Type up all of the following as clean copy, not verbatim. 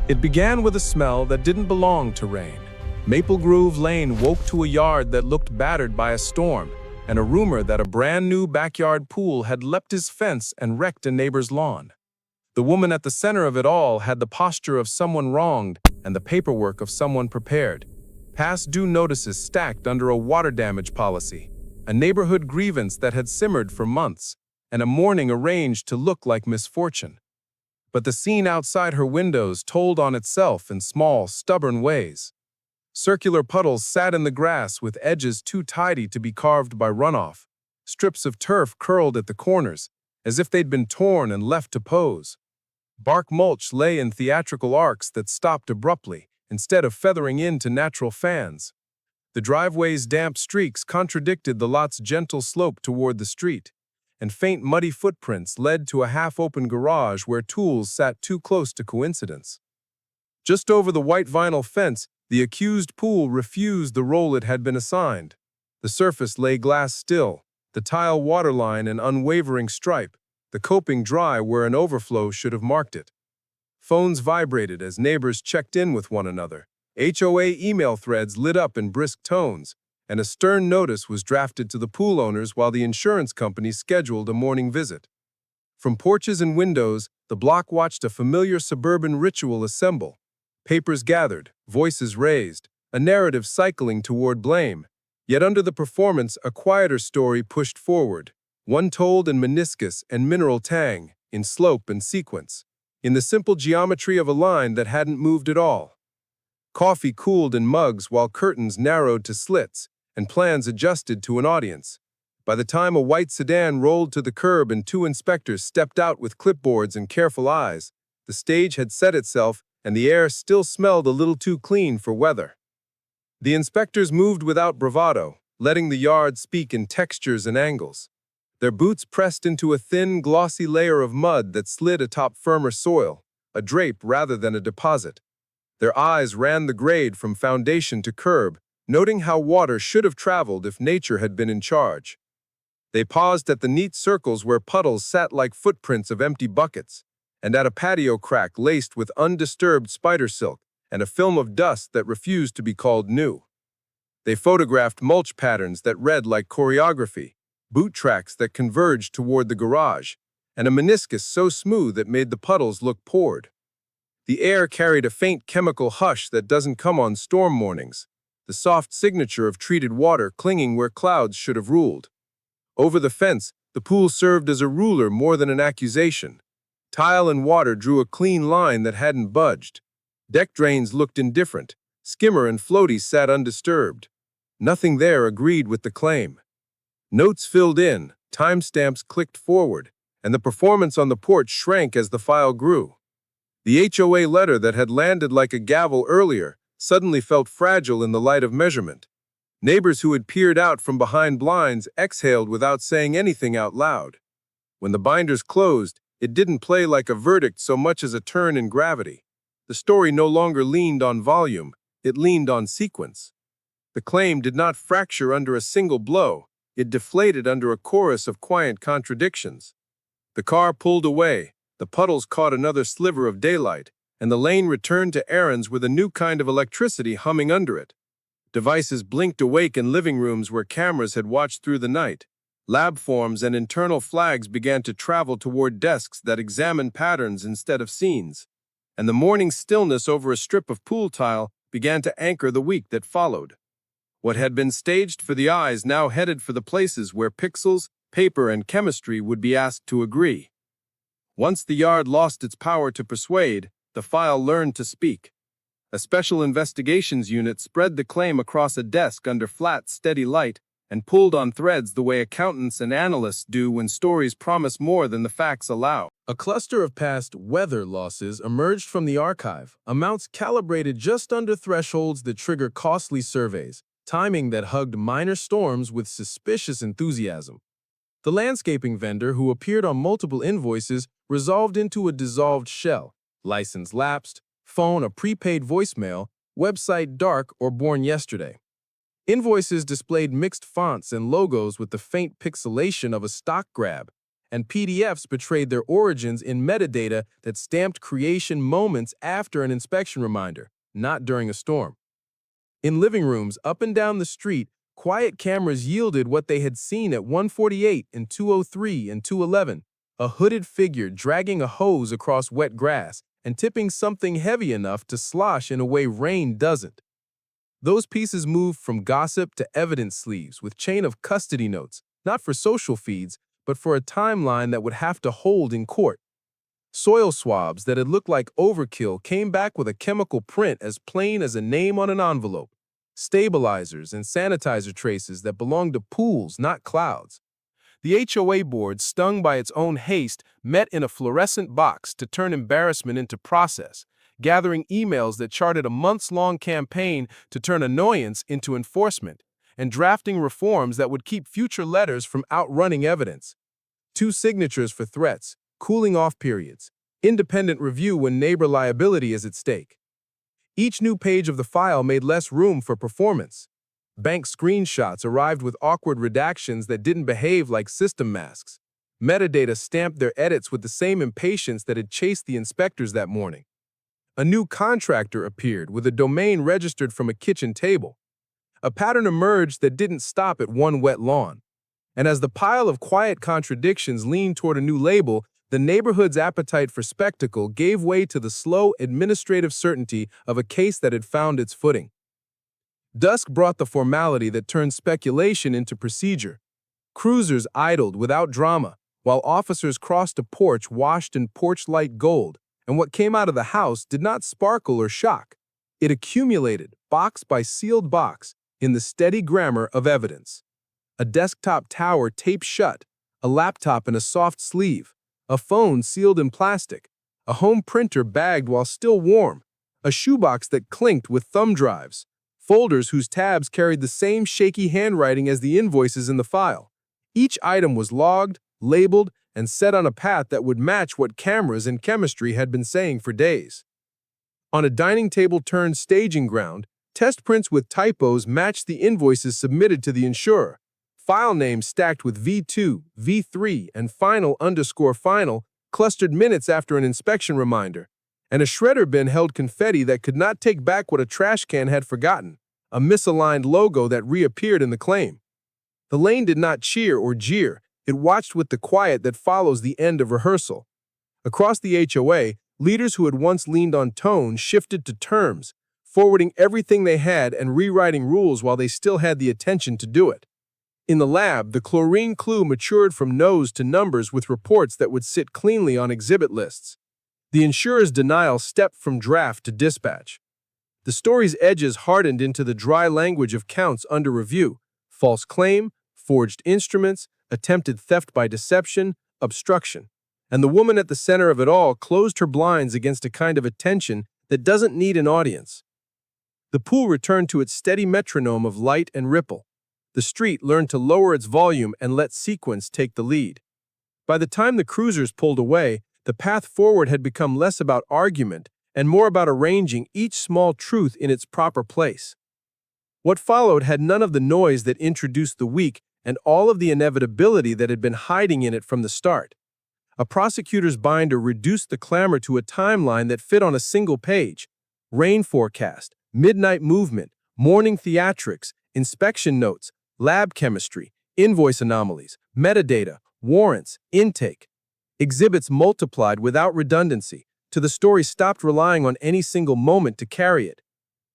It began with a smell that didn't belong to rain. Maple Grove Lane woke to a yard that looked battered by a storm, and a rumor that a brand new backyard pool had leapt his fence and wrecked a neighbor's lawn. The woman at the center of it all had the posture of someone wronged and the paperwork of someone prepared. Past due notices stacked under a water damage policy, a neighborhood grievance that had simmered for months, and a mourning arranged to look like misfortune. But the scene outside her windows told on itself in small, stubborn ways. Circular puddles sat in the grass with edges too tidy to be carved by runoff. Strips of turf curled at the corners, as if they'd been torn and left to pose. Bark mulch lay in theatrical arcs that stopped abruptly, instead of feathering into natural fans. The driveway's damp streaks contradicted the lot's gentle slope toward the street, and faint muddy footprints led to a half-open garage where tools sat too close to coincidence. Just over the white vinyl fence, the accused pool refused the role it had been assigned. The surface lay glass still, the tile waterline an unwavering stripe, the coping dry where an overflow should have marked it. Phones vibrated as neighbors checked in with one another. HOA email threads lit up in brisk tones, and a stern notice was drafted to the pool owners while the insurance company scheduled a morning visit. From porches and windows, the block watched a familiar suburban ritual assemble. Papers gathered, voices raised, a narrative cycling toward blame. Yet under the performance, a quieter story pushed forward, one told in meniscus and mineral tang, in slope and sequence, in the simple geometry of a line that hadn't moved at all. Coffee cooled in mugs while curtains narrowed to slits, and plans adjusted to an audience. By the time a white sedan rolled to the curb and two inspectors stepped out with clipboards and careful eyes, the stage had set itself and the air still smelled a little too clean for weather. The inspectors moved without bravado, letting the yard speak in textures and angles. Their boots pressed into a thin, glossy layer of mud that slid atop firmer soil, a drape rather than a deposit. Their eyes ran the grade from foundation to curb, noting how water should have traveled if nature had been in charge. They paused at the neat circles where puddles sat like footprints of empty buckets, and at a patio crack laced with undisturbed spider silk and a film of dust that refused to be called new. They photographed mulch patterns that read like choreography, boot tracks that converged toward the garage, and a meniscus so smooth it made the puddles look poured. The air carried a faint chemical hush that doesn't come on storm mornings, the soft signature of treated water clinging where clouds should have ruled. Over the fence, the pool served as a ruler more than an accusation. Tile and water drew a clean line that hadn't budged. Deck drains looked indifferent. Skimmer and floaties sat undisturbed. Nothing there agreed with the claim. Notes filled in, timestamps clicked forward, and the performance on the porch shrank as the file grew. The HOA letter that had landed like a gavel earlier suddenly felt fragile in the light of measurement. Neighbors who had peered out from behind blinds exhaled without saying anything out loud. When the binders closed, it didn't play like a verdict so much as a turn in gravity. The story no longer leaned on volume, it leaned on sequence. The claim did not fracture under a single blow, it deflated under a chorus of quiet contradictions. The car pulled away, the puddles caught another sliver of daylight, and the lane returned to errands with a new kind of electricity humming under it. Devices blinked awake in living rooms where cameras had watched through the night. Lab forms and internal flags began to travel toward desks that examined patterns instead of scenes, and the morning stillness over a strip of pool tile began to anchor the week that followed. What had been staged for the eyes now headed for the places where pixels, paper, and chemistry would be asked to agree. Once the yard lost its power to persuade, the file learned to speak. A special investigations unit spread the claim across a desk under flat, steady light and pulled on threads the way accountants and analysts do when stories promise more than the facts allow. A cluster of past weather losses emerged from the archive, amounts calibrated just under thresholds that trigger costly surveys, timing that hugged minor storms with suspicious enthusiasm. The landscaping vendor, who appeared on multiple invoices, resolved into a dissolved shell. License lapsed, phone a prepaid voicemail, website dark or born yesterday. Invoices displayed mixed fonts and logos with the faint pixelation of a stock grab, and PDFs betrayed their origins in metadata that stamped creation moments after an inspection reminder, not during a storm. In living rooms up and down the street, quiet cameras yielded what they had seen at 148 and 203 and 211, a hooded figure dragging a hose across wet grass and tipping something heavy enough to slosh in a way rain doesn't. Those pieces moved from gossip to evidence sleeves with chain of custody notes, not for social feeds, but for a timeline that would have to hold in court. Soil swabs that had looked like overkill came back with a chemical print as plain as a name on an envelope. Stabilizers and sanitizer traces that belonged to pools, not clouds. The HOA board, stung by its own haste, met in a fluorescent box to turn embarrassment into process, gathering emails that charted a months-long campaign to turn annoyance into enforcement, and drafting reforms that would keep future letters from outrunning evidence. 2 signatures for threats, cooling-off periods, independent review when neighbor liability is at stake. Each new page of the file made less room for performance. Bank screenshots arrived with awkward redactions that didn't behave like system masks. Metadata stamped their edits with the same impatience that had chased the inspectors that morning. A new contractor appeared with a domain registered from a kitchen table. A pattern emerged that didn't stop at one wet lawn. And as the pile of quiet contradictions leaned toward a new label, the neighborhood's appetite for spectacle gave way to the slow administrative certainty of a case that had found its footing. Dusk brought the formality that turned speculation into procedure. Cruisers idled without drama, while officers crossed a porch washed in porch-light gold, and what came out of the house did not sparkle or shock. It accumulated, box by sealed box, in the steady grammar of evidence. A desktop tower taped shut, a laptop in a soft sleeve, a phone sealed in plastic, a home printer bagged while still warm, a shoebox that clinked with thumb drives, folders whose tabs carried the same shaky handwriting as the invoices in the file. Each item was logged, labeled, and set on a path that would match what cameras and chemistry had been saying for days. On a dining table turned staging ground, test prints with typos matched the invoices submitted to the insurer. File names stacked with V2, V3, and final_final clustered minutes after an inspection reminder, and a shredder bin held confetti that could not take back what a trash can had forgotten, a misaligned logo that reappeared in the claim. The lane did not cheer or jeer, it watched with the quiet that follows the end of rehearsal. Across the HOA, leaders who had once leaned on tone shifted to terms, forwarding everything they had and rewriting rules while they still had the attention to do it. In the lab, the chlorine clue matured from nose to numbers with reports that would sit cleanly on exhibit lists. The insurer's denial stepped from draft to dispatch. The story's edges hardened into the dry language of counts under review: false claim, forged instruments, attempted theft by deception, obstruction. And the woman at the center of it all closed her blinds against a kind of attention that doesn't need an audience. The pool returned to its steady metronome of light and ripple. The street learned to lower its volume and let sequence take the lead. By the time the cruisers pulled away, the path forward had become less about argument and more about arranging each small truth in its proper place. What followed had none of the noise that introduced the week and all of the inevitability that had been hiding in it from the start. A prosecutor's binder reduced the clamor to a timeline that fit on a single page: rain forecast, midnight movement, morning theatrics, inspection notes, lab chemistry, invoice anomalies, metadata, warrants, intake. Exhibits multiplied without redundancy, till the story stopped relying on any single moment to carry it.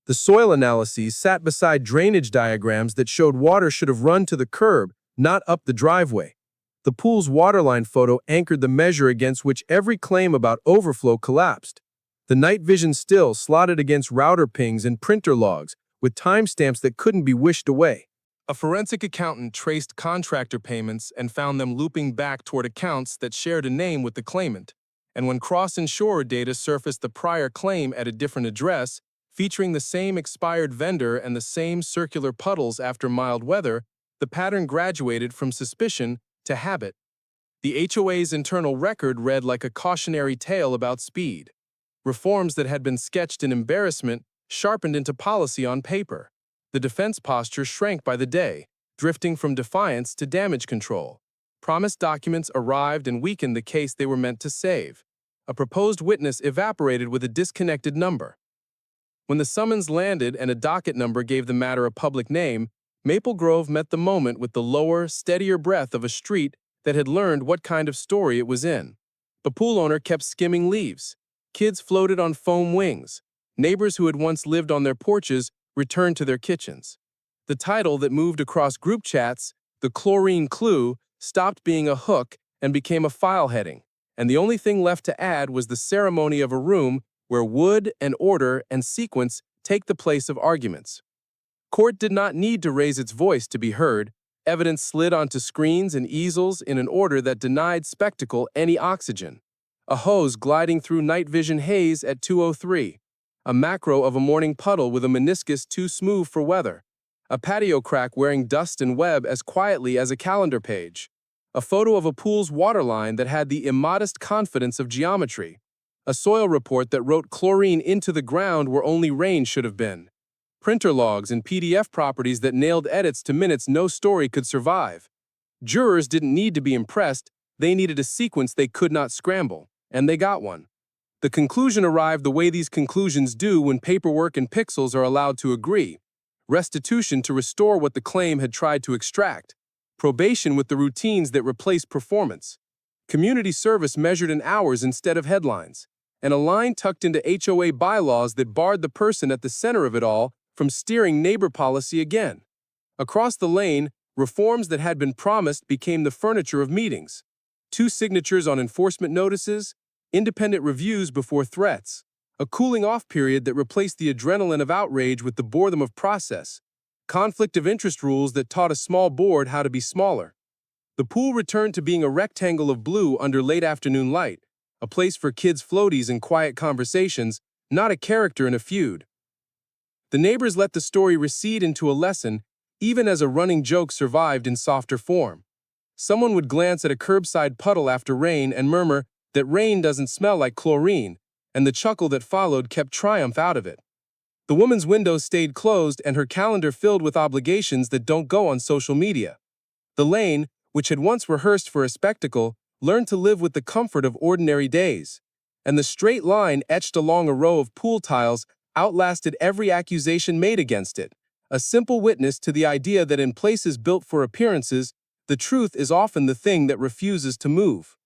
The soil analyses sat beside drainage diagrams that showed water should have run to the curb, not up the driveway. The pool's waterline photo anchored the measure against which every claim about overflow collapsed. The night vision still slotted against router pings and printer logs, with timestamps that couldn't be wished away. A forensic accountant traced contractor payments and found them looping back toward accounts that shared a name with the claimant. And when cross-insurer data surfaced the prior claim at a different address, featuring the same expired vendor and the same circular puddles after mild weather, the pattern graduated from suspicion to habit. The HOA's internal record read like a cautionary tale about speed. Reforms that had been sketched in embarrassment sharpened into policy on paper. The defense posture shrank by the day, drifting from defiance to damage control. Promised documents arrived and weakened the case they were meant to save. A proposed witness evaporated with a disconnected number. When the summons landed and a docket number gave the matter a public name, Maple Grove met the moment with the lower, steadier breath of a street that had learned what kind of story it was in. The pool owner kept skimming leaves. Kids floated on foam wings. Neighbors who had once lived on their porches returned to their kitchens. The title that moved across group chats, the Chlorine clue, stopped being a hook and became a file heading, and the only thing left to add was the ceremony of a room where wood and order and sequence take the place of arguments. Court did not need to raise its voice to be heard. Evidence slid onto screens and easels in an order that denied spectacle any oxygen. A hose gliding through night vision haze at 2:03. A macro of a morning puddle with a meniscus too smooth for weather. A patio crack wearing dust and web as quietly as a calendar page. A photo of a pool's waterline that had the immodest confidence of geometry. A soil report that wrote chlorine into the ground where only rain should have been. Printer logs and PDF properties that nailed edits to minutes no story could survive. Jurors didn't need to be impressed, they needed a sequence they could not scramble, and they got one. The conclusion arrived the way these conclusions do when paperwork and pixels are allowed to agree. Restitution to restore what the claim had tried to extract. Probation with the routines that replaced performance. Community service measured in hours instead of headlines. And a line tucked into HOA bylaws that barred the person at the center of it all from steering neighbor policy again. Across the lane, reforms that had been promised became the furniture of meetings. 2 signatures on enforcement notices, independent reviews before threats, a cooling-off period that replaced the adrenaline of outrage with the boredom of process, conflict of interest rules that taught a small board how to be smaller. The pool returned to being a rectangle of blue under late afternoon light, a place for kids' floaties and quiet conversations, not a character in a feud. The neighbors let the story recede into a lesson, even as a running joke survived in softer form. Someone would glance at a curbside puddle after rain and murmur that rain doesn't smell like chlorine, and the chuckle that followed kept triumph out of it. The woman's windows stayed closed and her calendar filled with obligations that don't go on social media. The lane, which had once rehearsed for a spectacle, learned to live with the comfort of ordinary days. And the straight line etched along a row of pool tiles outlasted every accusation made against it, a simple witness to the idea that in places built for appearances, the truth is often the thing that refuses to move.